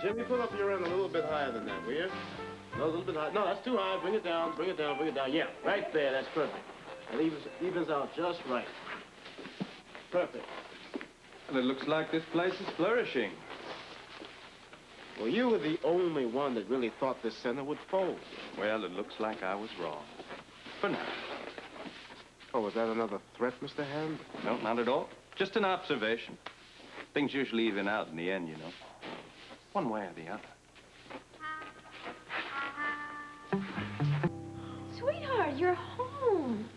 Jimmy, put up your end a little bit higher than that, will you? No, a little bit higher. No, that's too high. Bring it down, bring it down, bring it down. Yeah, right there. That's perfect. It evens out just right. Perfect. Well, it looks like this place is flourishing. Well, you were the only one that really thought this center would fold. Well, it looks like I was wrong. For now. Oh, was that another threat, Mr. Hand? No, not at all. Just an observation. Things usually even out in the end, you know. One way or the other. Sweetheart, you're home.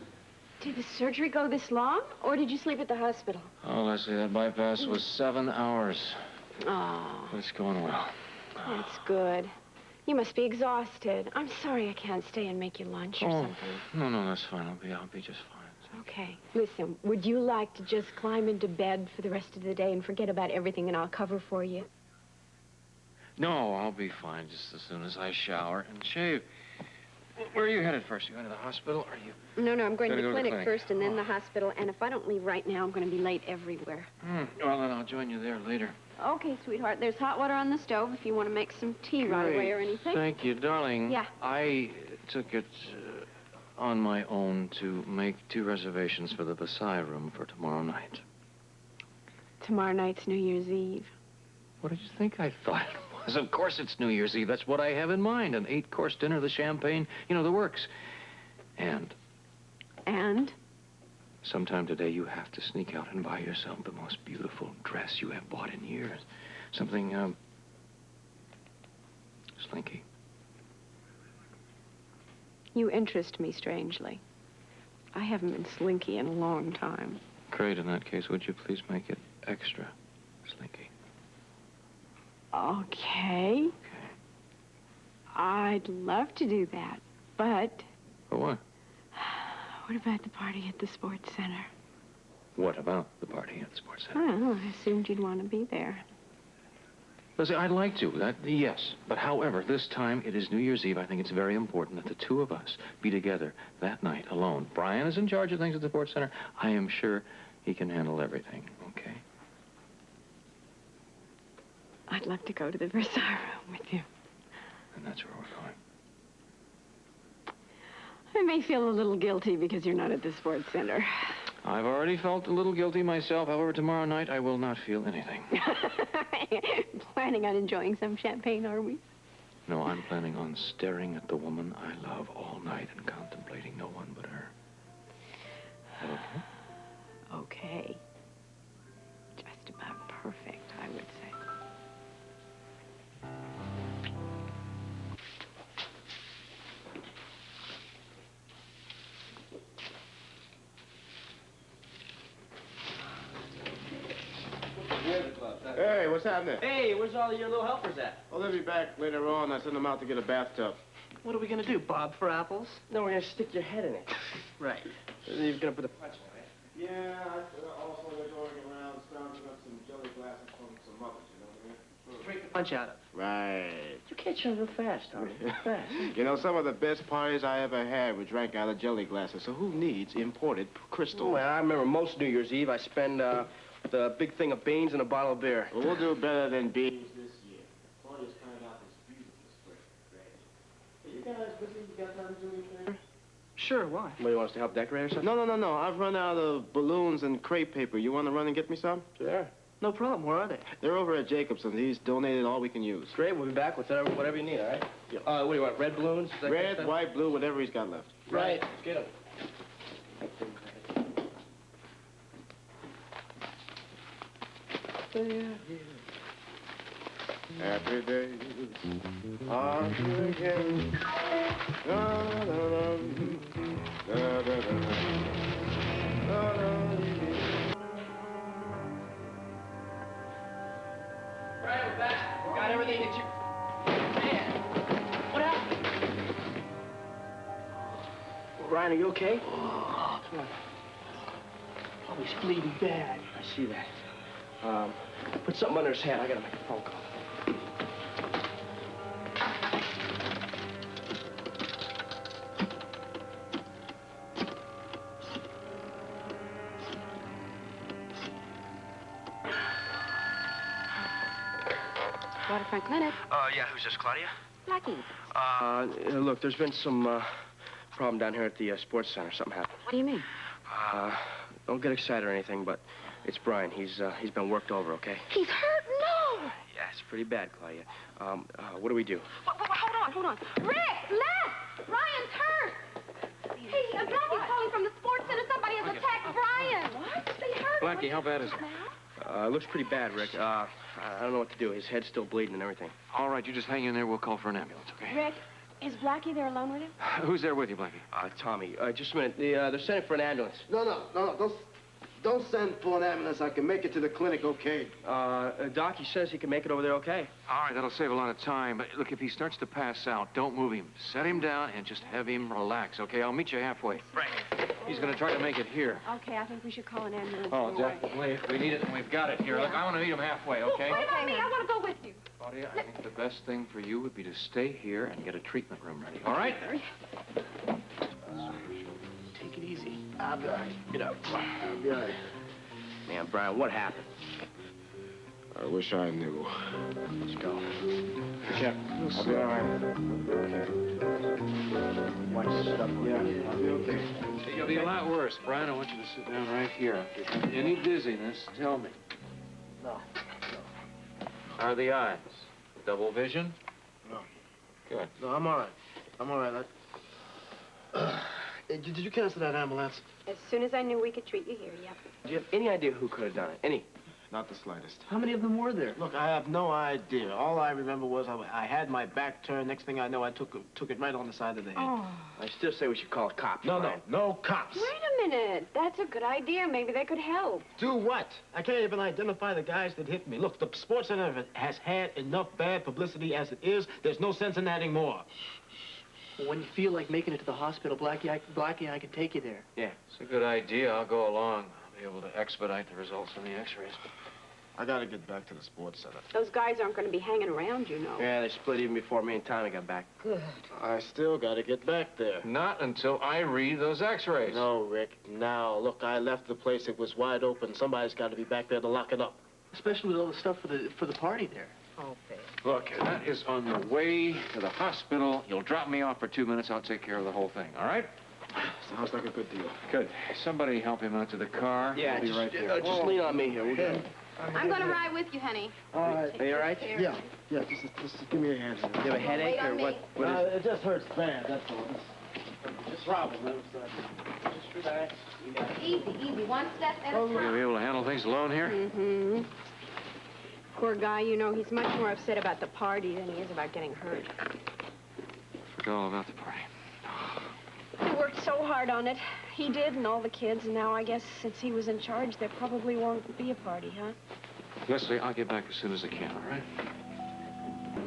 Did the surgery go this long, or did you sleep at the hospital? Oh, Lesley, that bypass was 7 hours. Oh. But it's going well. That's good. You must be exhausted. I'm sorry I can't stay and make you lunch or something. No, that's fine. I'll be just fine. Okay. Listen, would you like to just climb into bed for the rest of the day and forget about everything, and I'll cover for you? No, I'll be fine just as soon as I shower and shave. Where are you headed first? You going to the hospital, or are you... No, I'm going to the clinic clinic first and then the hospital, and if I don't leave right now, I'm going to be late everywhere. Well, then I'll join you there later. Okay, sweetheart. There's hot water on the stove if you want to make some tea right away or anything. Thank you, darling. Yeah. I took it on my own to make 2 reservations for the Versailles room for tomorrow night. Tomorrow night's New Year's Eve. What did you think I thought it was? Of course it's New Year's Eve. That's what I have in mind. An 8-course dinner, the champagne, you know, the works. And? Sometime today you have to sneak out and buy yourself the most beautiful dress you have bought in years. Something, slinky. You interest me strangely. I haven't been slinky in a long time. Great, in that case, would you please make it extra slinky? Okay. I'd love to do that, but... For what? What about the party at the sports center? What about the party at the sports I center? don't know. I assumed you'd want to be there. Listen, I'd like to, yes. But however, this time it is New Year's Eve. I think it's very important that the 2 of us be together that night alone. Brian is in charge of things at the sports center. I am sure he can handle everything, okay? I'd love to go to the Versailles room with you. And that's where we're going. I may feel a little guilty because you're not at the sports center. I've already felt a little guilty myself. However, tomorrow night I will not feel anything. Planning on enjoying some champagne, are we? No, I'm planning on staring at the woman I love all night and contemplating no one but her. Is that okay? Okay. Just about perfect, I would say. Hey, what's happening? Hey, where's all your little helpers at? Oh, they'll be back later on. I sent them out to get a bathtub. What are we gonna do, bob for apples? No, we're gonna stick your head in it. Right. You're gonna put a punch in it, right? Yeah, also they're going around scrounging up some jelly glasses from some others, you know what I mean? Break the punch out of. Right. You can't show real fast, Tommy. Real fast. You know, some of the best parties I ever had were drank out of jelly glasses, so who needs imported crystal? Well, I remember most New Year's Eve, I spend the big thing of beans and a bottle of beer. Well, we'll do better than beans this year. Claudia's turned out this beautiful spray. Hey, you guys busy? You got time to do anything? Sure, why? What, you want us to help decorate or something? No. I've run out of balloons and crepe paper. You want to run and get me some? Sure. No problem. Where are they? They're over at Jacobson's. He's donated all we can use. Great. We'll be back with whatever you need, all right? Yeah. What do you want, red balloons? Red, white, blue, whatever he's got left. Right. Let's get them. Happy days are here again. Da-da-dum, da-da-dum, da-da-dum. Right, we're back. Got everything that you... Man, what happened? Ryan, are you okay? Oh, come on. Oh, he's bleeding bad. I see that. Put something under his head. I gotta make a phone call. Waterfront Clinic. Yeah, who's this, Claudia? Blackie. Look, there's been some, problem down here at the, sports center. Something happened. What do you mean? Don't get excited or anything, but it's Brian. He's been worked over, okay? He's hurt? No! Yeah, it's pretty bad, Claudia. What do we do? Hold on. Rick! Les! Brian's hurt! Hey, Blackie's calling from the sports center. Somebody has attacked Brian. What? They hurt him. Blackie, how bad is it? It looks pretty bad, Rick. I don't know what to do. His head's still bleeding and everything. All right, you just hang in there. We'll call for an ambulance, okay? Rick, is Blackie there alone with him? Who's there with you, Blackie? Tommy, just a minute. They're sending for an ambulance. No. Don't send for an ambulance. I can make it to the clinic, okay? Doc, he says he can make it over there okay. All right, that'll save a lot of time. But look, if he starts to pass out, don't move him. Set him down and just have him relax, okay? I'll meet you halfway. Right. He's going to try to make it here. Okay, I think we should call an ambulance. Oh, definitely. If we need it, and we've got it here. Look, I want to meet him halfway, okay? What about me? I want to go with you. Claudia, I think the best thing for you would be to stay here and get a treatment room ready, all right? Take it easy. I'll be all right. Get up. I'll be all right. Man, Brian, what happened? I wish I knew. Let's go. Check. I'll be all right. Okay. Watch this stuff. Yeah, I'll be okay. It'll be a lot worse. Brian, I want you to sit down right here. If you have any dizziness, tell me. No. How are the eyes? Double vision? No. Good. No, I'm all right. Hey, did you cancel that ambulance? As soon as I knew we could treat you here, yep. Do you have any idea who could have done it? Any? Not the slightest. How many of them were there? Look, I have no idea. All I remember was I had my back turned. Next thing I know, I took it right on the side of the head. Oh. I still say we should call cops. Brian. No cops. Wait a minute. That's a good idea. Maybe they could help. Do what? I can't even identify the guys that hit me. Look, the sports center has had enough bad publicity as it is. There's no sense in adding more. When you feel like making it to the hospital, Blackie, I can take you there. Yeah. It's a good idea. I'll go along. I'll be able to expedite the results from the x-rays. I gotta get back to the sports center. Those guys aren't going to be hanging around, you know. Yeah, they split even before me and Tommy got back. Good. I still gotta get back there. Not until I read those x-rays. No, Rick. Now, look, I left the place. It was wide open. Somebody's got to be back there to lock it up. Especially with all the stuff for the party there. Okay. Look, that is on the way to the hospital. You'll drop me off for 2 minutes. I'll take care of the whole thing, all right? Sounds like a good deal. Good. Somebody help him out to the car. Yeah, I'll be just, right there. just lean on me here. We're good. I'm going to ride with you, honey. All right. Are you all right? Yeah, just give me a hand. You have a headache or what? What is it? It just hurts bad, that's all. Just Robin. Just relax. You got it. Easy. One step at a Will you be able to handle things alone here? Mm-hmm. Poor guy, you know, he's much more upset about the party than he is about getting hurt. Forgot all about the party. He worked so hard on it. He did, and all the kids, and now I guess since he was in charge, there probably won't be a party, huh? Lesley, I'll get back as soon as I can, all right?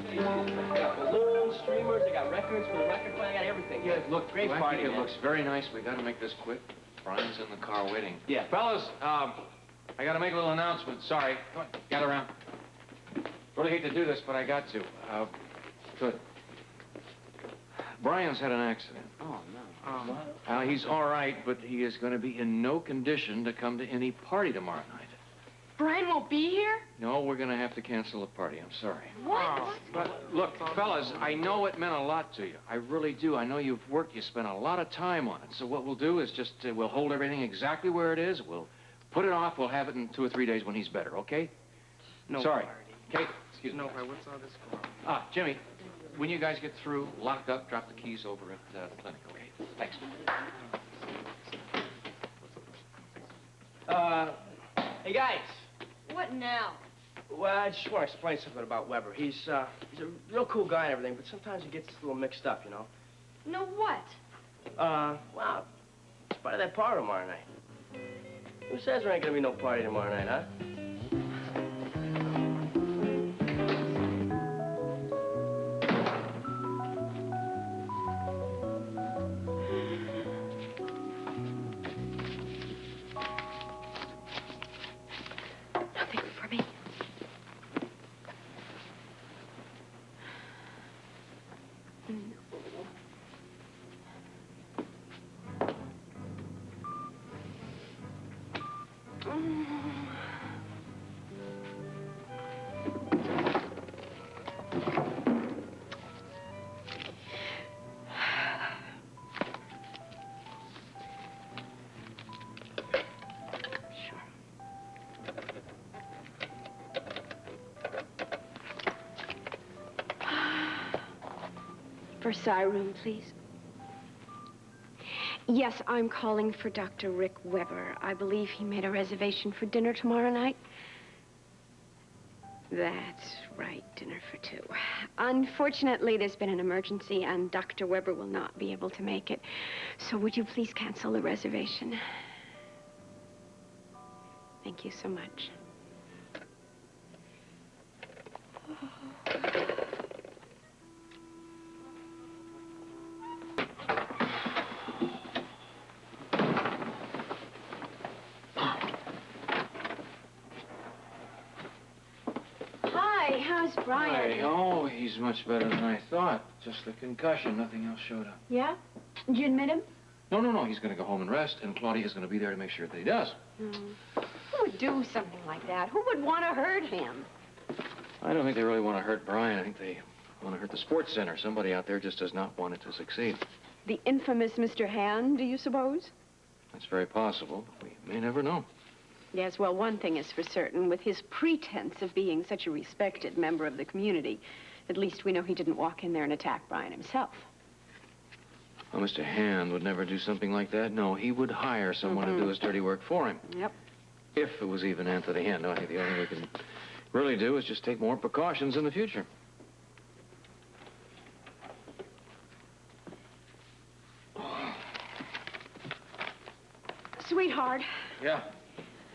They got balloons, streamers, they got records for the record player, they got everything. Yeah, look, great Blackie, party, it man. looks very nice. We got to make this quick. Brian's in the car waiting. Yeah. Fellas, I got to make a little announcement. Sorry. Come on, gather around. Really hate to do this, but I got to. Good. Brian's had an accident. Oh, no. He's all right, but he is going to be in no condition to come to any party tomorrow night. Brian won't be here? No, we're going to have to cancel the party. I'm sorry. What? But look, fellas, I know it meant a lot to you. I really do. I know you've worked. You spent a lot of time on it. So what we'll do is just we'll hold everything exactly where it is. We'll put it off. We'll have it in 2 or 3 days when he's better, okay? No Sorry. party. Kate, excuse me. No party. What's all this for? Jimmy, when you guys get through, lock up, drop the keys over at the clinic, okay? Thanks. Hey, guys. What now? Well, I just want to explain something about Weber. He's a real cool guy and everything, but sometimes he gets a little mixed up, you know? No what? Well, it's part of that party tomorrow night. Who says there ain't gonna be no party tomorrow night, huh? Nothing for me. Versailles room, please. Yes, I'm calling for Dr. Rick Weber. I believe he made a reservation for dinner tomorrow night. That's right, dinner for two. Unfortunately, there's been an emergency, and Dr. Weber will not be able to make it. So would you please cancel the reservation? Thank you so much. How's Brian? Hey, oh, he's much better than I thought. Just the concussion, nothing else showed up. Yeah? Did you admit him? No. He's going to go home and rest, and Claudia's going to be there to make sure that he does. Who would do something like that? Who would want to hurt him? I don't think they really want to hurt Brian. I think they want to hurt the sports center. Somebody out there just does not want it to succeed. The infamous Mr. Hand, do you suppose? That's very possible, but we may never know. Yes, well, one thing is for certain. With his pretense of being such a respected member of the community, at least we know he didn't walk in there and attack Brian himself. Well, Mr. Hand would never do something like that. No, he would hire someone to do his dirty work for him. Yep. If it was even Anthony Hand. No, I think the only thing we can really do is just take more precautions in the future. Sweetheart. Yeah?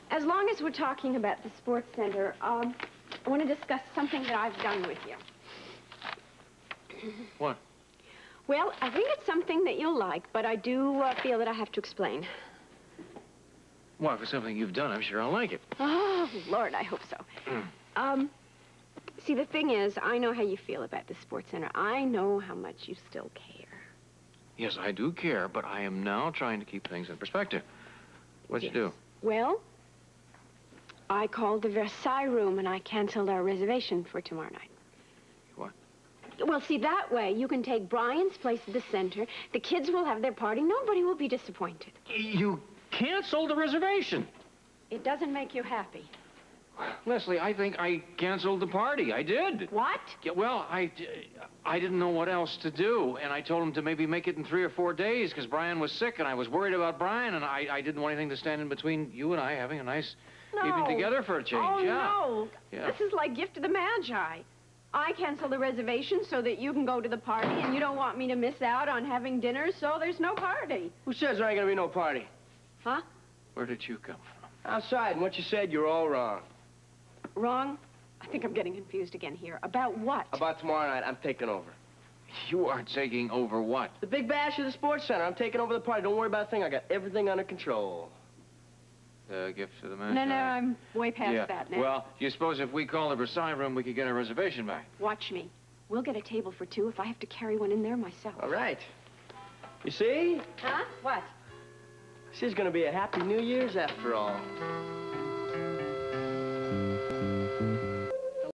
As long as we're talking about the sports center, I want to discuss something that I've done with you. What? Well, I think it's something that you'll like, but I do feel that I have to explain. Well, if it's something you've done, I'm sure I'll like it. Oh, Lord, I hope so. See, the thing is, I know how you feel about the sports center. I know how much you still care. Yes, I do care, but I am now trying to keep things in perspective. What'd you do? Well, I called the Versailles room and I canceled our reservation for tomorrow night. What? Well, see, that way you can take Brian's place at the center. The kids will have their party. Nobody will be disappointed. You canceled the reservation. It doesn't make you happy. Lesley, I think I canceled the party. I did. What? Yeah, well, I didn't know what else to do, and I told him to maybe make it in 3 or 4 days because Brian was sick, and I was worried about Brian, and I didn't want anything to stand in between you and I having a nice evening together for a change. Oh, yeah. no. Yeah. This is like gift to the Magi. I canceled the reservation so that you can go to the party, and you don't want me to miss out on having dinner, so there's no party. Who says there ain't gonna be no party? Huh? Where did you come from? Outside, and what you said, you're all wrong. Wrong? I think I'm getting confused again here. About what? About tomorrow night, I'm taking over. You are taking over what? The big bash of the sports center. I'm taking over the party. Don't worry about a thing. I got everything under control. The gift to the man. No, I'm way past that now. Well, you suppose if we call the Versailles room, we could get a reservation back? Watch me. We'll get a table for two if I have to carry one in there myself. All right. You see? Huh? What? This is gonna be a happy New Year's after all.